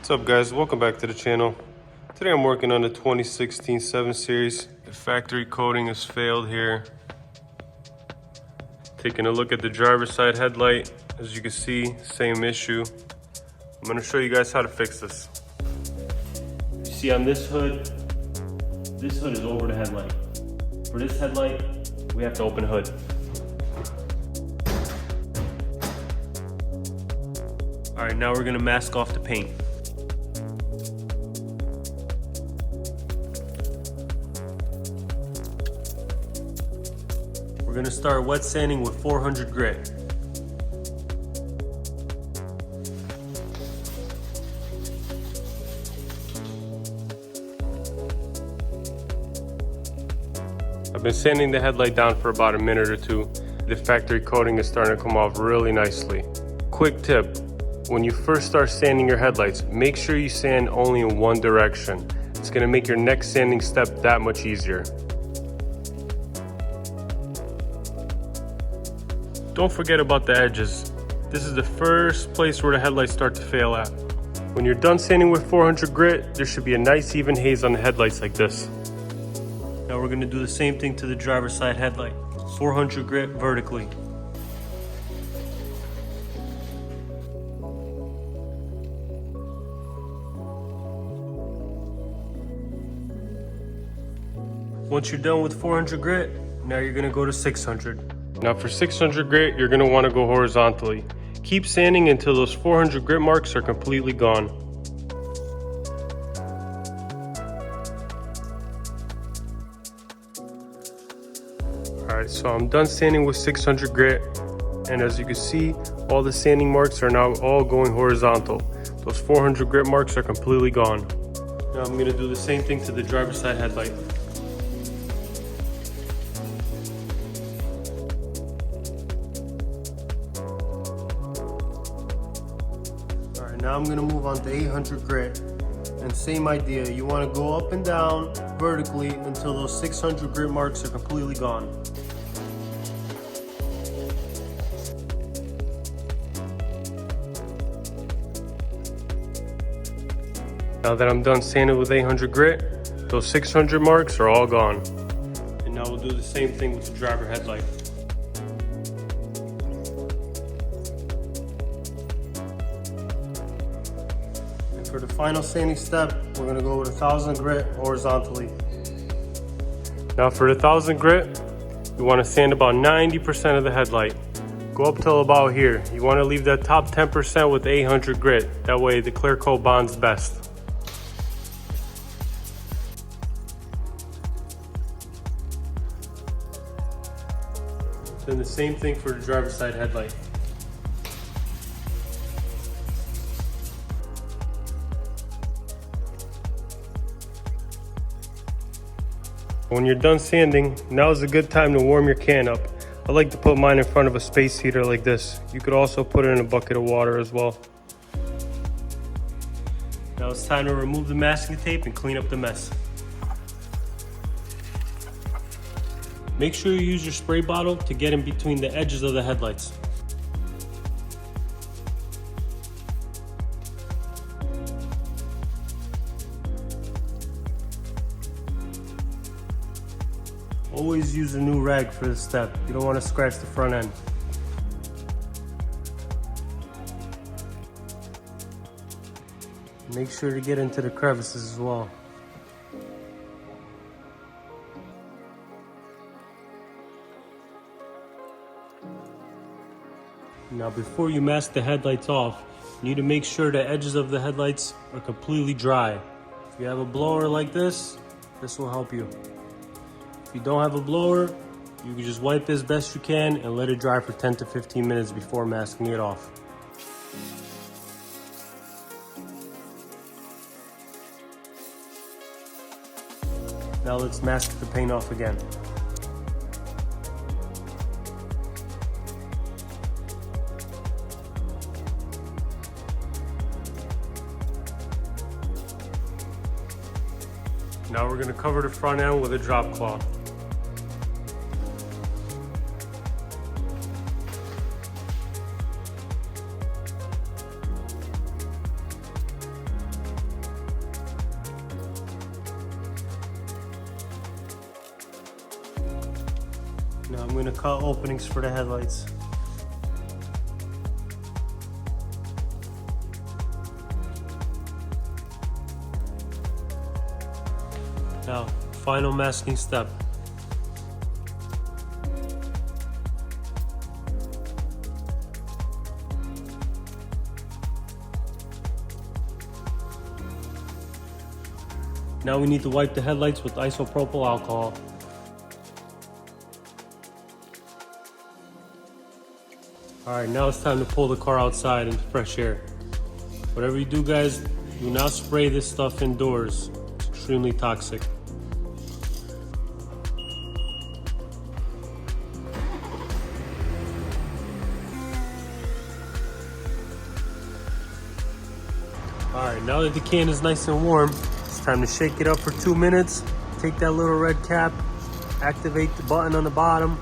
What's up guys, welcome back to the channel. Today I'm working on the 2016 7 Series. The factory coating has failed here. Taking a look at the driver's side headlight. As you can see, same issue. I'm going to show you guys how to fix this. You see on this hood is over the headlight. For this headlight, we have to open hood. Alright, now we're going to mask off the paint. We're going to start wet sanding with 400 grit. I've been sanding the headlight down for about a minute or two. The factory coating is starting to come off really nicely. Quick tip, when you first start sanding your headlights, make sure you sand only in one direction. It's going to make your next sanding step that much easier. Don't forget about the edges. This is the first place where the headlights start to fail at. When you're done sanding with 400 grit, there should be a nice even haze on the headlights like this. Now we're going to do the same thing to the driver's side headlight. 400 grit vertically. Once you're done with 400 grit, now you're going to go to 600. Now for 600 grit, you're going to want to go horizontally. Keep sanding until those 400 grit marks are completely gone. Alright, so I'm done sanding with 600 grit, and as you can see, all the sanding marks are now all going horizontal. Those 400 grit marks are completely gone. Now I'm going to do the same thing to the driver's side headlight. Now I'm gonna move on to 800 grit, and same idea, you wanna go up and down vertically until those 600 grit marks are completely gone. Now that I'm done sanding with 800 grit, those 600 marks are all gone. And now we'll do the same thing with the driver headlight. For the final sanding step, we're going to go with 1000 grit horizontally. Now for the 1000 grit, you want to sand about 90% of the headlight. Go up till about here. You want to leave that top 10% with 800 grit. That way the clear coat bonds best. Then the same thing for the driver's side headlight. When you're done sanding, now is a good time to warm your can up. I like to put mine in front of a space heater like this. You could also put it in a bucket of water as well. Now it's time to remove the masking tape and clean up the mess. Make sure you use your spray bottle to get in between the edges of the headlights. Always use a new rag for this step. You don't want to scratch the front end. Make sure to get into the crevices as well. Now before you mask the headlights off, you need to make sure the edges of the headlights are completely dry. If you have a blower like this will help you. If you don't have a blower, you can just wipe as best you can and let it dry for 10 to 15 minutes before masking it off. Now let's mask the paint off again. Now we're going to cover the front end with a drop cloth. Now I'm going to cut openings for the headlights. Now, final masking step. Now we need to wipe the headlights with isopropyl alcohol. Alright, now it's time to pull the car outside into fresh air. Whatever you do, guys, do not spray this stuff indoors. It's extremely toxic. Alright, now that the can is nice and warm, it's time to shake it up for 2 minutes. Take that little red cap, activate the button on the bottom,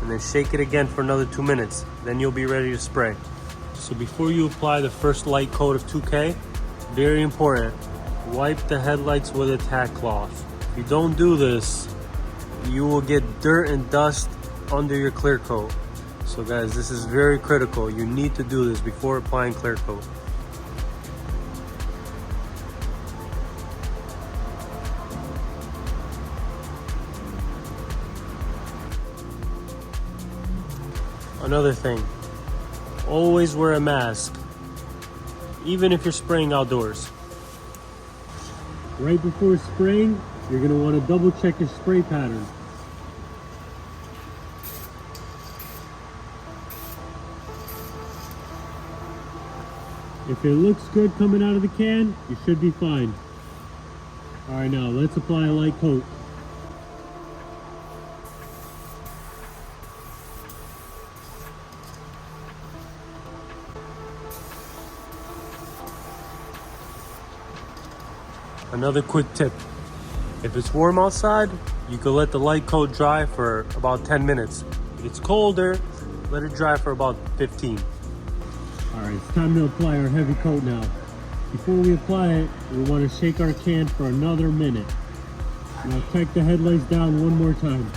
and then shake it again for another 2 minutes. Then you'll be ready to spray. So before you apply the first light coat of 2K, very important, wipe the headlights with a tack cloth. If you don't do this, you will get dirt and dust under your clear coat. So guys, this is very critical. You need to do this before applying clear coat. Another thing, always wear a mask, even if you're spraying outdoors. Right before spraying, you're going to want to double check your spray pattern. If it looks good coming out of the can, you should be fine. Alright, now let's apply a light coat. Another quick tip, if it's warm outside, you can let the light coat dry for about 10 minutes. If it's colder, let it dry for about 15. All right, it's time to apply our heavy coat now. Before we apply it, we want to shake our can for another minute. Now take the headlights down one more time.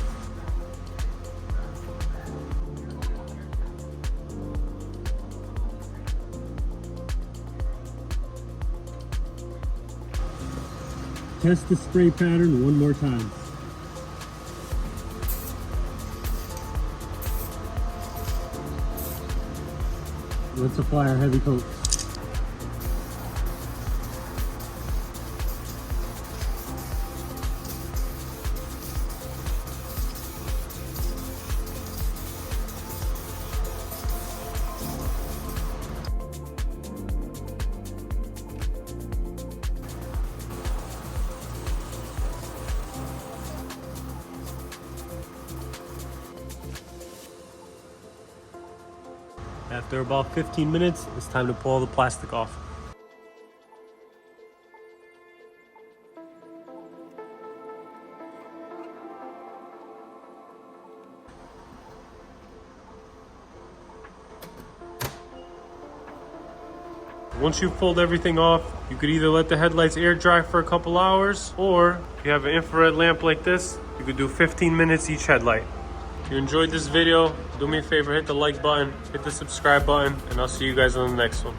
Test the spray pattern one more time. Let's apply our heavy coat. After about 15 minutes, it's time to pull the plastic off. Once you've pulled everything off, you could either let the headlights air dry for a couple hours, or if you have an infrared lamp like this, you could do 15 minutes each headlight. If you enjoyed this video, do me a favor, hit the like button, hit the subscribe button, and I'll see you guys on the next one.